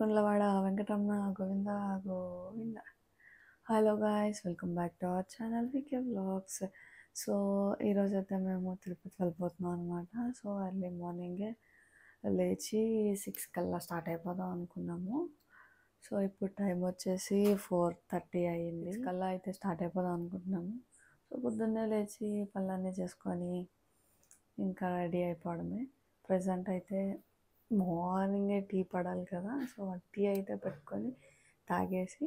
Edukondalavada Venkataramana Govinda Govinda. Hello guys, welcome back to our channel VK vlogs. So ఈరోజైతే మేము తిరుపతి వెళ్ళిపోతున్నాం అనమాట. సో ఎర్లీ మార్నింగే లేచి 6 కల్లా స్టార్ట్ అయిపోదాం అనుకున్నాము. సో ఇప్పుడు టైం వచ్చేసి 4:30 అయ్యింది. కల్లా అయితే స్టార్ట్ అయిపోదాం అనుకుంటున్నాము. సో పొద్దున్నే లేచి పనులన్నీ చేసుకొని ఇంకా రెడీ అయిపోవడమే. ప్రజెంట్ అయితే మార్నింగే టీ పడాలి కదా, సో టీ అయితే పెట్టుకొని తాగేసి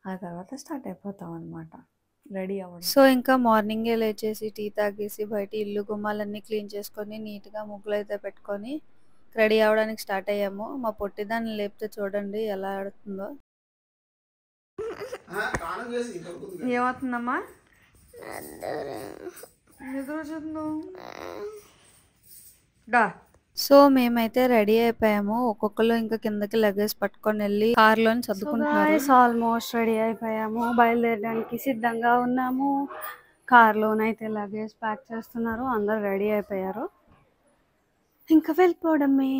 ఆ తర్వాత స్టార్ట్ అయిపోతాం అనమాట రెడీ అవ్వడం. సో ఇంకా మార్నింగే లేచేసి టీ తాగేసి బయట ఇల్లు గుమ్మాలన్నీ క్లీన్ చేసుకొని నీట్గా ముగ్గులు అయితే పెట్టుకొని రెడీ అవ్వడానికి స్టార్ట్ అయ్యాము. మా పొట్టిదాన్ని లేపితే చూడండి ఎలా ఆడుతుందో. ఏమవుతుందమ్మా? నిద్ర డా. సో మేమైతే రెడీ అయిపోయాము. ఒక్కొక్కరు ఇంకా కిందకి లగేజ్ పట్టుకొని వెళ్ళి కార్లోని చదువుకుంటున్నారు. ఆల్మోస్ట్ రెడీ అయిపోయాము, బయలుదేరడానికి సిద్ధంగా ఉన్నాము. కార్లోనైతే లగేజ్ ప్యాక్ చేస్తున్నారు, అందరు రెడీ అయిపోయారు, ఇంకా వెళ్ళిపోవడమే.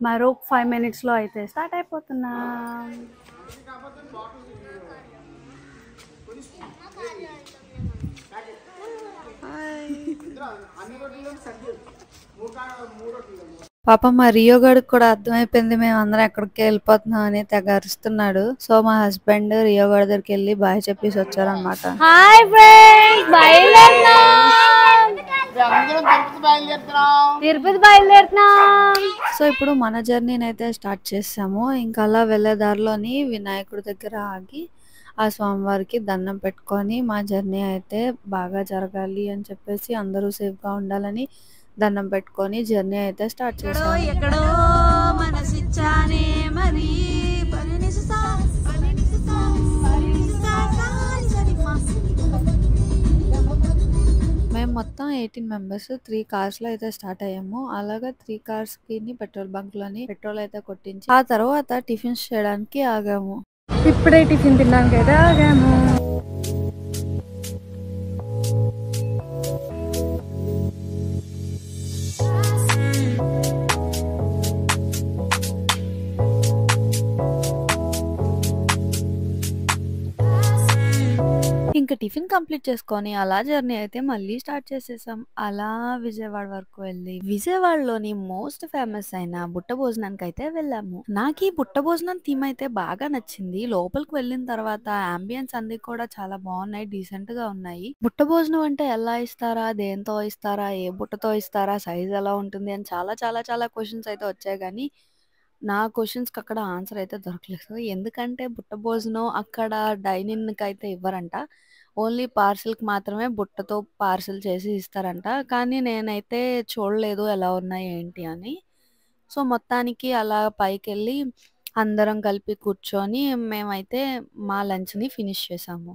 మరో 5 minutesలో అయితే స్టార్ట్ అయిపోతున్నాం. పాప మా రియో గడికి కూడా అర్థమైపోయింది మేము అందరం ఎక్కడికి వెళ్ళిపోతున్నాం అని తెగ అరుస్తున్నాడు. సో మా హస్బెండ్ రియో గడి దగ్గరికి వెళ్ళి బాయ్ చెప్పేసి వచ్చారనమాట. హాయ్ ఫ్రెండ్స్, తిరుపతి బయలుదేరుతున్నాం. సో ఇప్పుడు మన జర్నీని అయితే స్టార్ట్ చేసాము. ఇంకా అలా వెళ్ళే దారిలోని వినాయకుడి దగ్గర ఆగి ఆ స్వామివారికి దండం పెట్టుకొని మా జర్నీ అయితే బాగా జరగాలి అని చెప్పేసి అందరూ సేఫ్గా ఉండాలని దండం పెట్టుకొని జర్నీ అయితే స్టార్ట్ చేసాము. మేము మొత్తం 18 members 3 కార్స్లో అయితే స్టార్ట్ అయ్యాము. అలాగా 3 కార్స్కి పెట్రోల్ బంక్లోని పెట్రోల్ అయితే కొట్టించి ఆ తర్వాత టిఫిన్స్ చేయడానికి ఆగాము. ఇప్పుడే టిఫిన్ తినడానికి అయితే ఆగాము. ఇంకా టిఫిన్ కంప్లీట్ చేసుకొని అలా జర్నీ అయితే మళ్ళీ స్టార్ట్ చేసేసాం. అలా విజయవాడ వరకు వెళ్ళి విజయవాడలోని మోస్ట్ ఫేమస్ అయిన బుట్ట భోజనానికి అయితే వెళ్ళాము. నాకు ఈ బుట్ట భోజనం థీమ్ అయితే బాగా నచ్చింది. లోపలికి వెళ్ళిన తర్వాత అంబియన్స్ అన్ని కూడా చాలా బాగున్నాయి, డీసెంట్ గా ఉన్నాయి. బుట్ట భోజనం అంటే ఎలా ఇస్తారా, దేంతో ఇస్తారా, ఏ బుట్టతో ఇస్తారా, సైజ్ ఎలా ఉంటుంది అని చాలా చాలా చాలా క్వశ్చన్స్ అయితే వచ్చాయి. కానీ నా క్వశ్చన్స్కి అక్కడ ఆన్సర్ అయితే దొరకలేదు. ఎందుకంటే బుట్ట భోజనం అక్కడ డైనింగ్కి అయితే ఇవ్వరంట, ఓన్లీ పార్సిల్కి మాత్రమే బుట్టతో పార్సిల్ చేసి ఇస్తారంట. కానీ నేనైతే చూడలేదు ఎలా ఉన్నాయి ఏంటి అని. సో మొత్తానికి అలా పైకి వెళ్ళి అందరం కలిపి కూర్చొని మేమైతే మా లంచ్ని ఫినిష్ చేసాము.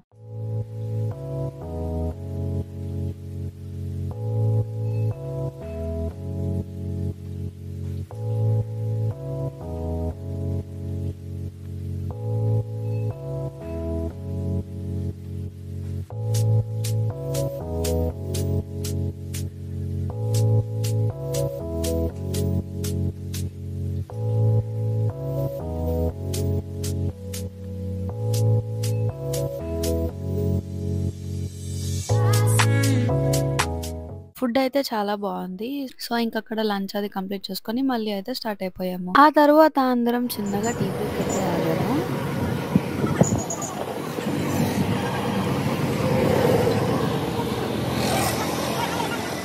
ఫుడ్ అయితే చాలా బాగుంది. సో ఇంక అక్కడ లంచ్ అది కంప్లీట్ చేసుకొని మళ్ళీ అయితే స్టార్ట్ అయిపోయాము. ఆ తర్వాత అందరం చిన్నగా టీ బ్రేక్ అయితే ఆగాము.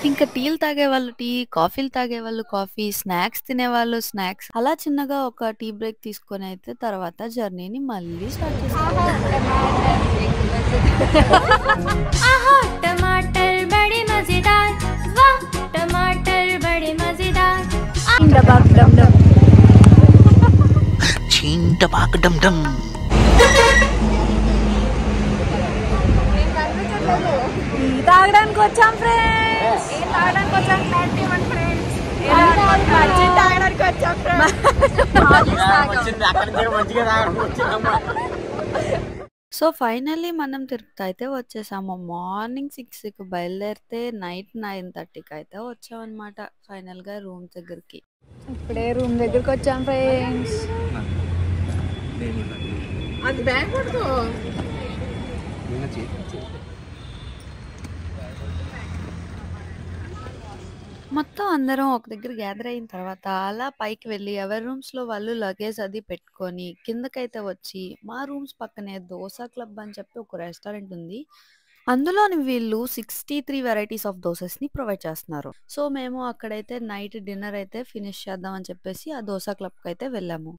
ఇంకా టీలు తాగే వాళ్ళు టీ, కాఫీలు తాగే వాళ్ళు కాఫీ, స్నాక్స్ తినే వాళ్ళు స్నాక్స్, అలా చిన్నగా ఒక టీ బ్రేక్ తీసుకొని అయితే తర్వాత జర్నీని మళ్ళీ స్టార్ట్ చేసాము. తాగడానికి వచ్చాం ఫ్రెండ్స్, తాగడానికి వచ్చాం సో, ఫైనల్లీ మనం తిరుపతి అయితే వచ్చేసాము. మార్నింగ్ 6కి బయలుదేరితే నైట్ 9:30కి అయితే వచ్చామన్నమాట ఫైనల్‌గా రూమ్ దగ్గరికి. ఇప్పుడే రూమ్ దగ్గరికి వచ్చాం ఫ్రెండ్స్. అది బ్యాగ్ పడుకో. మొత్తం అందరం ఒక దగ్గర గ్యాదర్ అయిన తర్వాత అలా పైకి వెళ్ళి ఎవరి రూమ్స్‌లో వాళ్ళు లగేజ్ అది పెట్టుకొని కిందకైతే వచ్చి మా రూమ్స్ పక్కనే దోస క్లబ్ అని చెప్పి ఒక రెస్టారెంట్ ఉంది. అందులోని వీళ్ళు 63 వెరైటీస్ ఆఫ్ దోసెస్‌ని ప్రొవైడ్ చేస్తున్నారు. సో, మేము అక్కడైతే నైట్ డిన్నర్ అయితే ఫినిష్ చేద్దాం అని చెప్పేసి ఆ దోస క్లబ్‌కైతే వెళ్ళాము.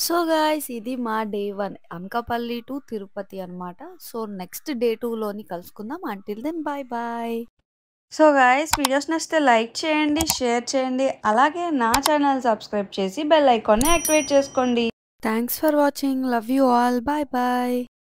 సో గాయ్స్ ఇది మా డే 1 అనకాపల్లి టు తిరుపతి అన్నమాట. సో నెక్స్ట్ డే 2లోని కలుసుకుందాం. Until then bye bye. So guys videos నచ్చితే లైక్ చేయండి, షేర్ చేయండి, అలాగే నా ఛానల్ సబ్స్క్రైబ్ చేసి బెల్ ఐకాన్ని యాక్టివేట్ చేసుకోండి. Thanks for watching. Love you all. Bye bye.